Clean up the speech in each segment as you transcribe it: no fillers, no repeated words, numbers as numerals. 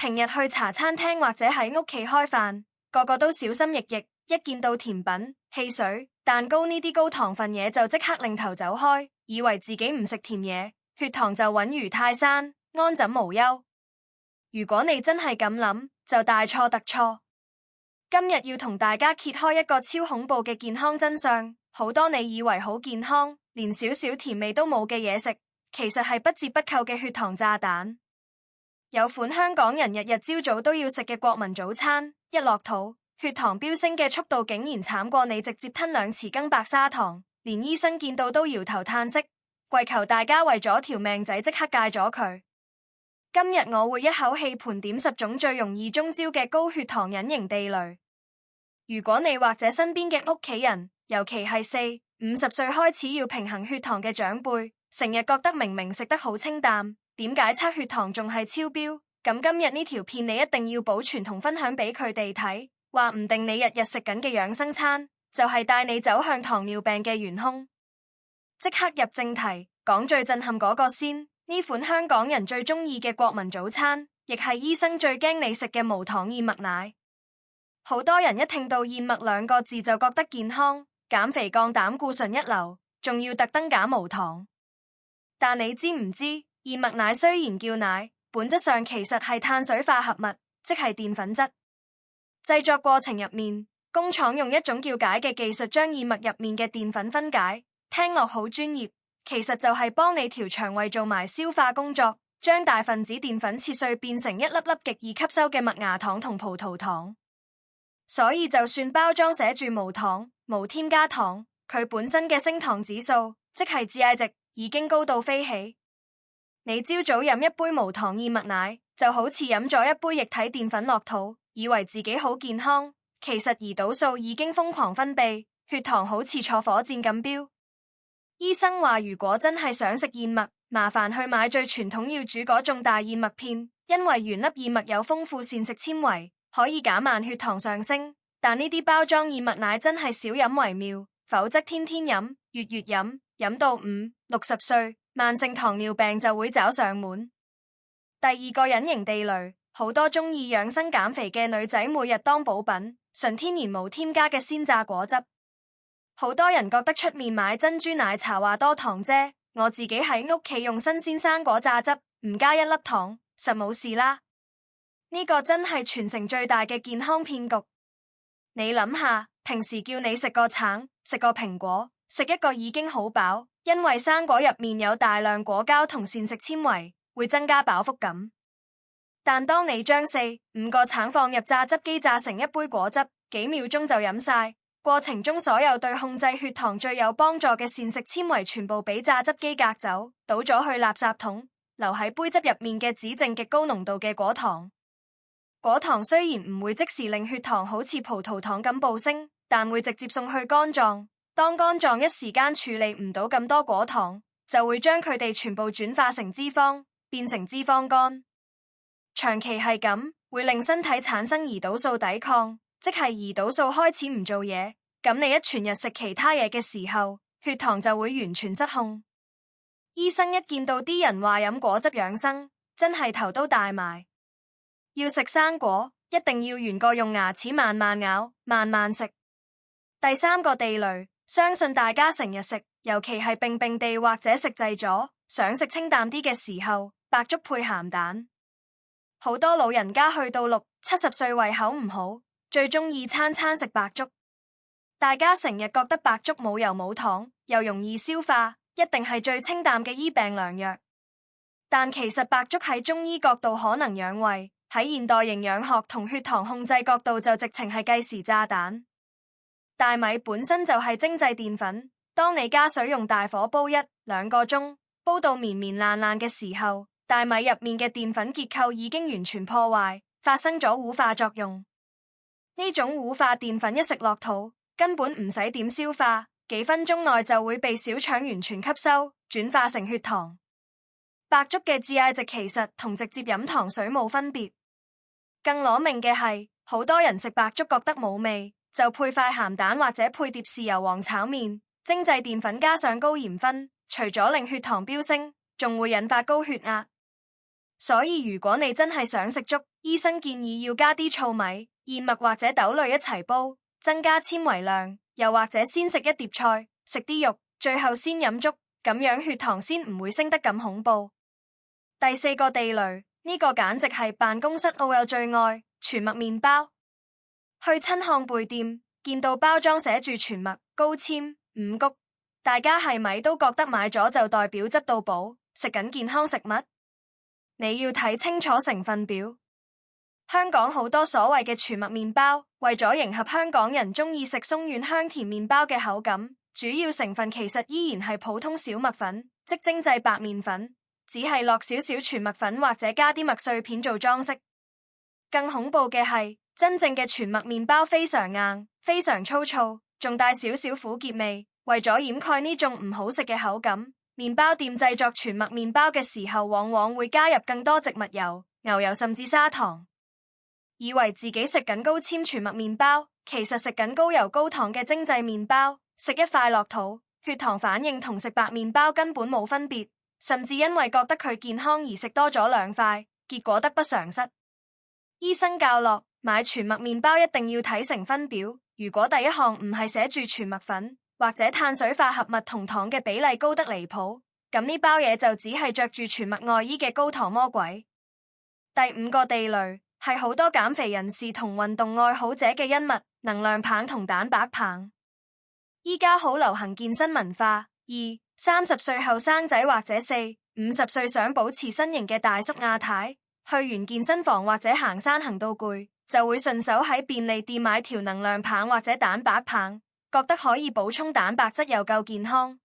平日去茶餐廳或者喺屋企開飯，個個都小心翼翼，一見到甜品、汽水、蛋糕呢啲高糖分嘢就即刻擰頭走開，以為自己唔食甜嘢，血糖就穩如泰山，安枕無憂。如果你真係咁諗，就大錯特錯。今日要同大家揭開一個超恐怖嘅健康真相，好多你以為好健康，連少少甜味都冇嘅嘢食，其實係不折不扣嘅血糖炸彈。有款香港人日日朝早都要食嘅國民早餐，一落肚，血糖飆升嘅速度竟然慘過你直接吞2匙羹白砂糖，連醫生見到都搖頭嘆息，跪求大家為咗條命仔即刻戒咗佢。今日我會一口氣盤點10種最容易中招嘅高血糖隱形地雷。如果你或者身邊嘅屋企人，尤其係40、50歲開始要平衡血糖嘅長輩，成日覺得明明食得好清淡，點解測血糖仲係超標？咁今日呢條片你一定要保存同分享俾佢哋睇，話唔定你日日食緊嘅養生餐，就係帶你走向糖尿病嘅元兇。即刻入正題，講最震撼嗰個先。呢款香港人最中意嘅國民早餐，亦係醫生最驚你食嘅無糖燕麥奶。好多人一聽到燕麥2個字就覺得健康、減肥、降膽固醇一流，仲要特登減無糖。但你知唔知，燕麥奶雖然叫奶，本質上其實係碳水化合物，即係澱粉質。製作過程入面，工廠用一種叫解嘅技術將燕麥入面嘅澱粉分解，聽落好專業。其實就係幫你條腸胃做埋消化工作，將大分子澱粉切碎變成一粒粒極易吸收嘅麥芽糖同葡萄糖。所以就算包裝寫住無糖、無添加糖，佢本身嘅升糖指數，即係 GI 值，已經高到飛起。你朝早飲一杯無糖燕麥奶，就好似飲咗一杯液體澱粉落肚，以為自己好健康，其實胰島素已經瘋狂分泌，血糖好似坐火箭咁飆。醫生話如果真係想食燕麥，麻煩去買最傳統要煮嗰種大燕麥片，因為原粒燕麥有豐富膳食纖維，可以減慢血糖上升。但呢啲包裝燕麥奶真係少飲為妙，否則天天飲、月月飲，飲到50、60歲，慢性糖尿病就會找上門。第二個隱形地雷，好多中意養生減肥嘅女仔每日當補品，純天然無添加嘅鮮榨果汁。好多人覺得出面買珍珠奶茶話多糖啫，我自己喺屋企用新鮮生果榨汁，唔加1粒糖，實冇事啦。呢個真係全城最大嘅健康騙局。你諗下，平時叫你食個橙、食個蘋果、食一個已經好飽，因為生果入面有大量果膠同膳食纖維，會增加飽腹感。但當你將4、5個橙放入榨汁機榨成一杯果汁，幾秒鐘就飲晒。過程中所有對控制血糖最有幫助嘅膳食纖維全部俾榨汁機隔走，倒咗去垃圾桶，留喺杯汁入面嘅只剩極高濃度嘅果糖。果糖雖然唔會即時令血糖好似葡萄糖咁暴升，但會直接送去肝臟。當肝臟一時間處理唔到咁多果糖，就會將佢哋全部轉化成脂肪，變成脂肪肝。長期係咁，會令身體產生胰島素抵抗。即係胰島素開始唔做嘢，咁你一全日食其他嘢嘅時候，血糖就會完全失控。醫生一見到啲人話飲果汁養生，真係頭都大埋。要食生果，一定要沿個用牙齒慢慢咬，慢慢食。第3個地雷，相信大家成日食，尤其係病地或者食滯咗，想食清淡啲嘅時候，白粥配鹹蛋。好多老人家去到60、70歲胃口唔好，最中意餐餐食白粥。大家成日覺得白粥冇油冇糖，又容易消化，一定係最清淡嘅醫病良藥。但其實白粥喺中醫角度可能養胃，喺現代營養學同血糖控制角度就直情係計時炸彈。大米本身就係精製澱粉，當你加水用大火煲1、2個鐘，煲到綿綿爛爛嘅時候，大米入面嘅澱粉結構已經完全破壞，發生咗糊化作用。呢種糊化澱粉一食落肚，根本唔使點消化，幾分鐘內就會被小腸完全吸收，轉化成血糖。白粥嘅 GI 值其實同直接飲糖水冇分別。更攞命嘅係，好多人食白粥覺得冇味，就配塊鹹蛋或者配碟豉油皇炒麵，精製澱粉加上高鹽分，除咗令血糖飆升，仲會引發高血壓。所以如果你真係想食粥，醫生建議要加啲糙米、燕麥或者豆類一齊煲，增加纖維量，又或者先食一碟菜，食啲肉，最後先飲粥，咁樣血糖先唔會升得咁恐怖。第四個地雷，呢個簡直係辦公室老友最愛，全麥麵包。去親漢貝店，見到包裝寫住全麥、高纖、五穀，大家係咪都覺得買咗就代表質到寶，食緊健康食物？你要睇清楚成分表。香港好多所謂嘅全麥麵包，為咗迎合香港人中意食鬆軟香甜麵包嘅口感，主要成分其實依然係普通小麥粉，即精製白麵粉，只係落少少全麥粉或者加啲麥碎片做裝飾。更恐怖嘅係，真正嘅全麥麵包非常硬，非常粗糙，仲帶少少苦澀味。為咗掩蓋呢種唔好食嘅口感，麵包店製作全麥麵包嘅時候，往往會加入更多植物油、牛油甚至砂糖，以為自己食緊高纖全麥麵包，其實食緊高油高糖嘅精製麵包。食一塊落肚，血糖反應同食白麵包根本冇分別，甚至因為覺得佢健康而食多咗2塊，結果得不償失。醫生教落，買全麥麵包一定要睇成分表，如果第一項唔係寫住全麥粉，或者碳水化合物同糖嘅比例高得離譜，咁呢包嘢就只係着住全麥外衣嘅高糖魔鬼。第5個地雷係好多減肥人士同運動愛好者嘅恩物，能量棒同蛋白棒。依家好流行健身文化，30歲後生仔或者50歲想保持身形嘅大叔亞太，去完健身房或者行山行到攰，就會順手喺便利店買條能量棒或者蛋白棒，覺得可以補充蛋白質又夠健康。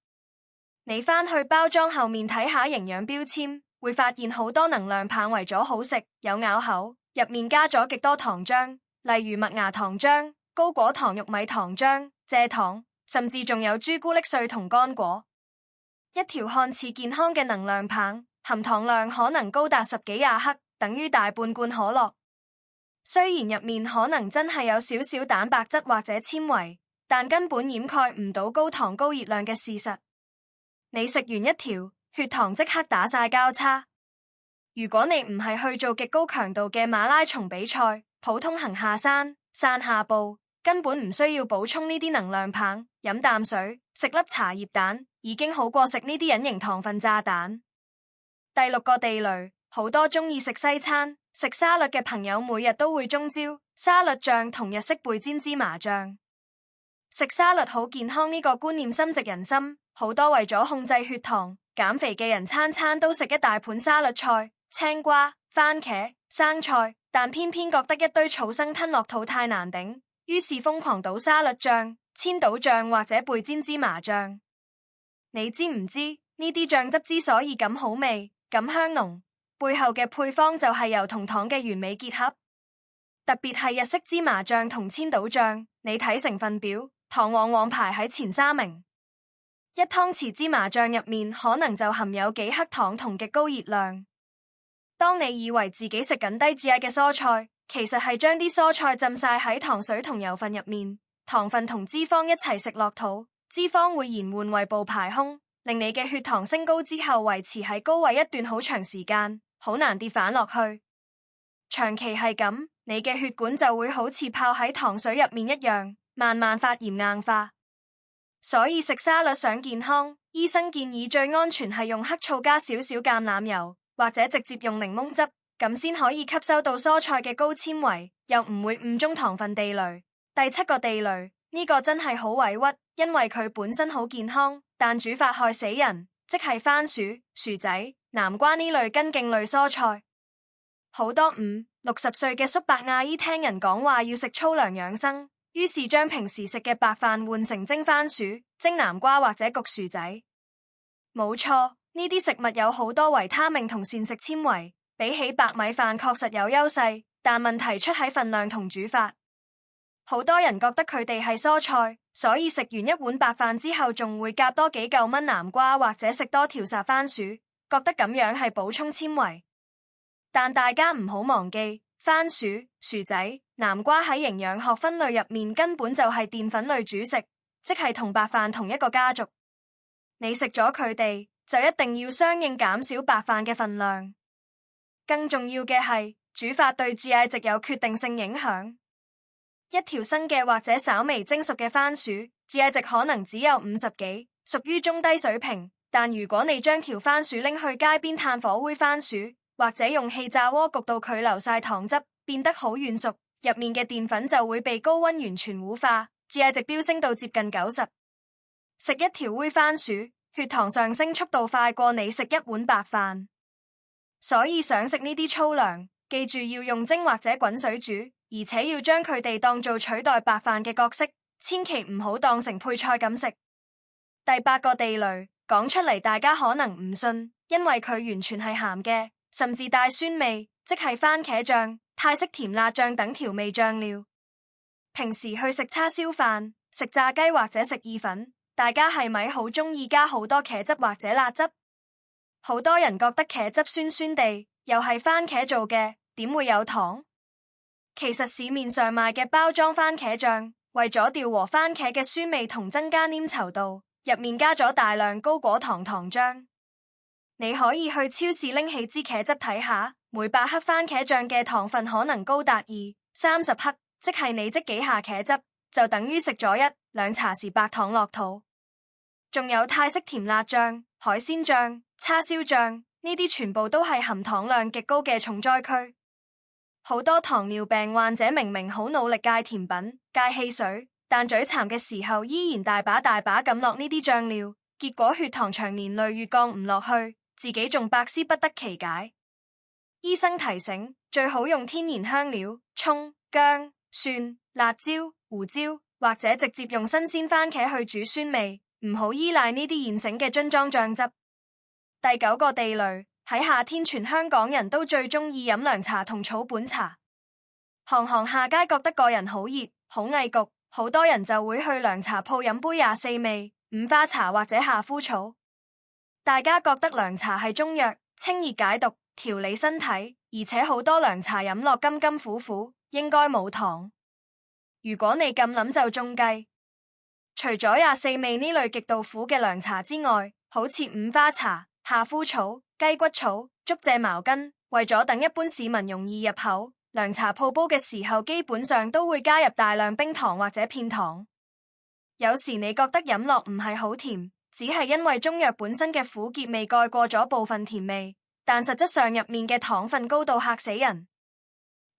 你返去包裝後面睇下營養標籤，會發現好多能量棒為咗好食有咬口，入面加咗極多糖漿，例如麥芽糖漿、高果糖玉米糖漿、蔗糖，甚至仲有朱古力碎同乾果。一條看似健康嘅能量棒，含糖量可能高達10幾20克，等於大半罐可樂。雖然入面可能真係有少少蛋白質或者纖維，但根本掩蓋唔到高糖高熱量嘅事實。你食完一條，血糖即刻打晒交叉。如果你唔係去做極高強度嘅馬拉松比賽，普通行下山、散下步，根本唔需要補充呢啲能量棒，飲啖水，食粒茶葉蛋，已經好過食呢啲隱形糖分炸彈。第6個地雷，好多中意食西餐、食沙律嘅朋友，每日都會中招沙律醬同日式焙煎芝麻醬。食沙律好健康呢個觀念深植人心，好多為咗控制血糖、減肥嘅人，餐餐都食一大盤沙律菜、青瓜、番茄、生菜，但偏偏覺得一堆草生吞落肚太難頂，於是瘋狂倒沙律醬、千島醬或者焙煎芝麻醬。你知唔知呢啲醬汁之所以咁好味、咁香濃，背後嘅配方就係油同糖嘅完美結合？特別係日式芝麻醬同千島醬，你睇成分表，糖往往排喺前3名。一湯匙芝麻醬入面可能就含有幾克糖同極高熱量。當你以為自己食緊低脂嘅蔬菜，其實係將啲蔬菜浸晒喺糖水同油分入面，糖分同脂肪一齊食落肚，脂肪會延緩胃部排空，令你嘅血糖升高之後維持喺高位一段好長時間，好難跌返落去。長期係咁，你嘅血管就會好似泡喺糖水入面一樣，慢慢發炎硬化。所以食沙律想健康，醫生建議最安全係用黑醋加少少橄欖油，或者直接用檸檬汁，咁先可以吸收到蔬菜嘅高纖維，又唔會誤中糖分地雷。第7個地雷，呢個真係好委屈，因為佢本身好健康，但煮法害死人，即係番薯、薯仔、南瓜呢類根莖類蔬菜。好多50、60歲嘅叔伯阿姨聽人講話要食粗糧養生，於是將平時食嘅白飯換成蒸番薯、蒸南瓜或者焗薯仔。冇錯，呢啲食物有好多維他命同膳食纖維，比起白米飯確實有優勢，但問題出喺份量同煮法。好多人覺得佢哋係蔬菜，所以食完一碗白飯之後仲會夾多幾嚿燜南瓜或者食多條烚番薯，覺得咁樣係補充纖維。但大家唔好忘記，番薯、薯仔、南瓜喺營養學分類入面根本就係澱粉類主食，即係同白飯同一個家族。你食咗佢哋，就一定要相應減少白飯嘅份量。更重要嘅係，煮法對 GI 值有決定性影響。一條生嘅或者稍微蒸熟嘅番薯，GI 值可能只有50幾，屬於中低水平。但如果你將條番薯拎去街邊炭火煨番薯，或者用氣炸鍋焗到佢流晒糖汁，變得好軟熟，入面嘅澱粉就會被高溫完全糊化，GI 值飆升到接近90。食一條煨番薯，血糖上升速度快過你食一碗白飯。所以想食呢啲粗糧，記住要用蒸或者滾水煮，而且要將佢哋當做取代白飯嘅角色，千祈唔好當成配菜咁食。第8個地雷，講出嚟大家可能唔信，因為佢完全係鹹嘅，甚至帶酸味，即係番茄醬、泰式甜辣醬等調味醬料。平時去食叉燒飯、食炸雞或者食意粉，大家係咪好鍾意加好多茄汁或者辣汁？好多人覺得茄汁酸酸地，又係番茄做嘅，點會有糖？其實市面上賣嘅包裝番茄醬，為咗調和番茄嘅酸味同增加黏稠度，入面加咗大量高果糖糖漿。你可以去超市拎起支茄汁睇下，每100克番茄醬嘅糖分可能高達20-30克，即係你擠幾下茄汁，就等於食咗1-2茶匙白糖落肚。仲有泰式甜辣醬、海鮮醬、叉燒醬，呢啲全部都係含糖量極高嘅重災區。好多糖尿病患者明明好努力戒甜品、戒汽水，但嘴饞嘅時候依然大把咁落呢啲醬料，結果血糖長年累月降唔落去，自己仲百思不得其解。醫生提醒，最好用天然香料，蔥、薑、蒜、辣椒、胡椒，或者直接用新鮮番茄去煮酸味，唔好依賴呢啲現成嘅樽裝醬汁。第9個地雷，喺夏天全香港人都最鍾意飲涼茶同草本茶。行下街覺得個人好熱好翳焗，好多人就會去涼茶鋪飲杯24味、五花茶或者夏枯草。大家覺得涼茶係中藥，清熱解毒，調理身體，而且好多涼茶飲落甘苦苦，應該冇糖。如果你咁諗就中計。除咗24味呢類極度苦嘅涼茶之外，好似五花茶、夏枯草、雞骨草、竹蔗茅根，為咗等一般市民容易入口，涼茶鋪煲嘅時候基本上都會加入大量冰糖或者片糖。有時你覺得飲落唔係好甜，只係因為中藥本身嘅苦澀味蓋過咗部分甜味，但實質上入面嘅糖分高到嚇死人。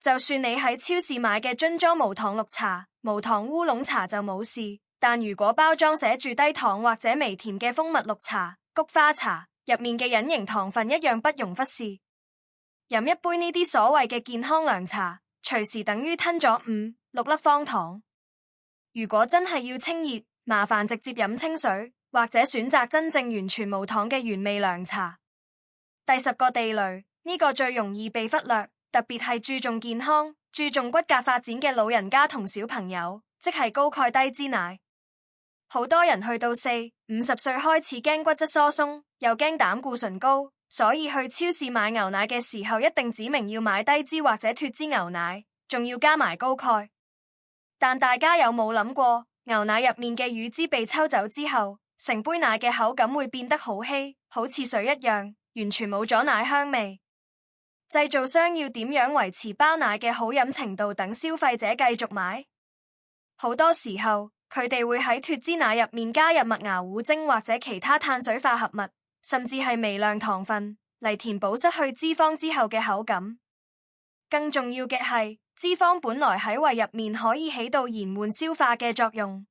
就算你喺超市買嘅樽裝無糖綠茶、無糖烏龍茶就冇事，但如果包裝寫住低糖或者微甜嘅蜂蜜綠茶、菊花茶，入面嘅隱形糖分一樣不容忽視。飲一杯呢啲所謂嘅健康涼茶，隨時等於吞咗5-6粒方糖。如果真係要清熱，麻煩直接飲清水，或者選擇真正完全無糖嘅原味涼茶。第10個地雷，呢個最容易被忽略，特別係注重健康、注重骨骼發展嘅老人家同小朋友，即係高鈣低脂奶。好多人去到40-50歲開始驚骨質疏鬆，又驚膽固醇高，所以去超市買牛奶嘅時候一定指明要買低脂或者脫脂牛奶，仲要加埋高鈣。但大家有冇諗過，牛奶入面嘅乳脂被抽走之後，成杯奶嘅口感會變得好稀，好似水一樣，完全冇咗奶香味。製造商要點樣維持包奶嘅好飲程度，等消費者繼續買？好多時候，佢哋會喺脫脂奶入面加入麥芽糊精或者其他碳水化合物，甚至係微量糖分，嚟填補失去脂肪之後嘅口感。更重要嘅係，脂肪本來喺胃入面可以起到延緩消化嘅作用。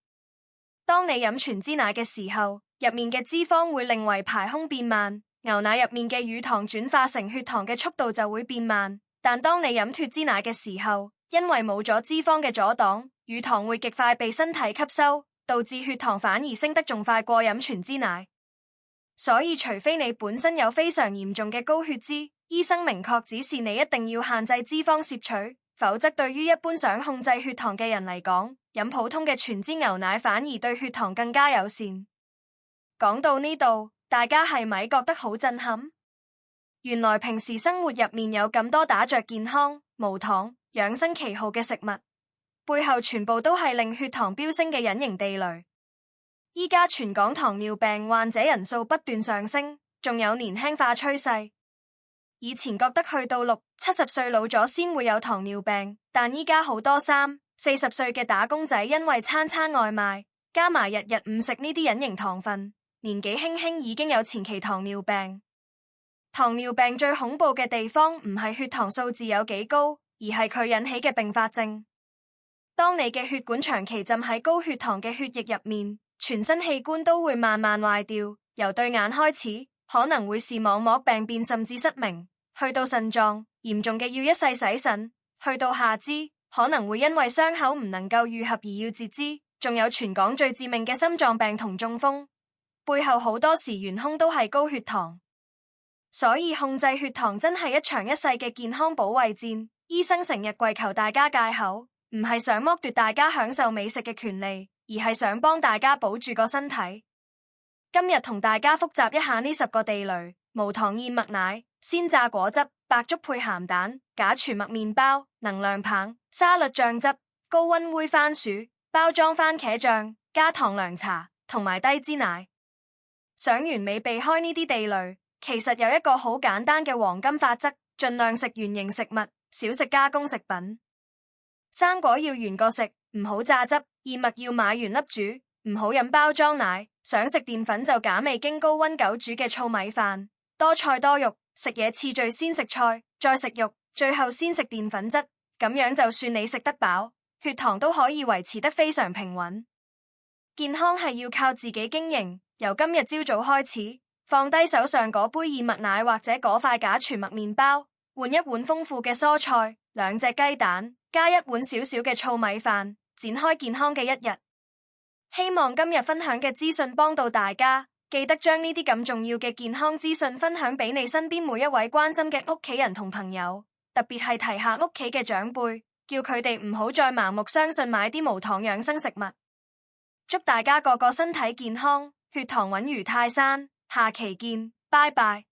當你飲全脂奶嘅時候，入面嘅脂肪會令胃排空變慢，牛奶入面嘅乳糖轉化成血糖嘅速度就會變慢。但當你飲脫脂奶嘅時候，因為冇咗脂肪嘅阻擋，乳糖會極快被身體吸收，導致血糖反而升得仲快過飲全脂奶。所以除非你本身有非常嚴重嘅高血脂，醫生明確指示你一定要限制脂肪攝取，否則對於一般想控制血糖嘅人嚟講，飲普通嘅全脂牛奶反而對血糖更加友善。講到呢度，大家係咪覺得好震撼？原來平時生活入面有咁多打着健康、無糖、養生旗號嘅食物，背後全部都係令血糖飆升嘅隱形地雷。依家全港糖尿病患者人數不斷上升，仲有年輕化趨勢。以前覺得去到60、70歲老咗先會有糖尿病，但依家好多30、40歲嘅打工仔因為餐餐外賣，加埋日日唔食呢啲隱形糖分，年紀輕輕已經有前期糖尿病。糖尿病最恐怖嘅地方唔係血糖數字有幾高，而係佢引起嘅併發症。當你嘅血管長期浸喺高血糖嘅血液入面，全身器官都會慢慢壞掉，由對眼開始，可能會視網膜病變甚至失明，去到腎臟，嚴重嘅要一世洗腎，去到下肢，可能會因為傷口唔能夠愈合而要截肢，仲有全港最致命嘅心臟病同中風，背後好多時元兇都係高血糖。所以控制血糖真係一場一世嘅健康保衛戰，醫生成日跪求大家戒口，唔係想剝奪大家享受美食嘅權利，而係想幫大家保住個身體。今日同大家複習一下呢10個地雷：無糖燕麥奶、鮮榨果汁、白粥配鹹蛋、假全麥麵包、能量棒、沙律醬汁、高溫煨番薯、包裝番茄醬、加糖涼茶同埋低脂奶。想完美避開呢啲地雷，其實有一個好簡單嘅黃金法則，盡量食原型食物，少食加工食品。生果要原個食，唔好榨汁；燕麥要買原粒煮，唔好飲包裝奶。想食澱粉就揀未經高溫久煮嘅糙米飯。多菜多肉，食嘢次序先食菜，再食肉，最後先食澱粉質。咁樣就算你食得飽，血糖都可以維持得非常平穩。健康係要靠自己經營，由今日朝早開始，放低手上嗰杯燕麥奶或者嗰塊假全麥麵包，換一碗豐富嘅蔬菜，2隻雞蛋，加一碗少少嘅糙米飯，展開健康嘅一日。希望今日分享嘅資訊幫到大家，記得將呢啲咁重要嘅健康資訊分享俾你身邊每一位關心嘅屋企人同朋友，特別係提下屋企嘅長輩，叫佢哋唔好再盲目相信買啲無糖養生食物。祝大家個個身體健康，血糖穩如泰山，下期見，拜拜。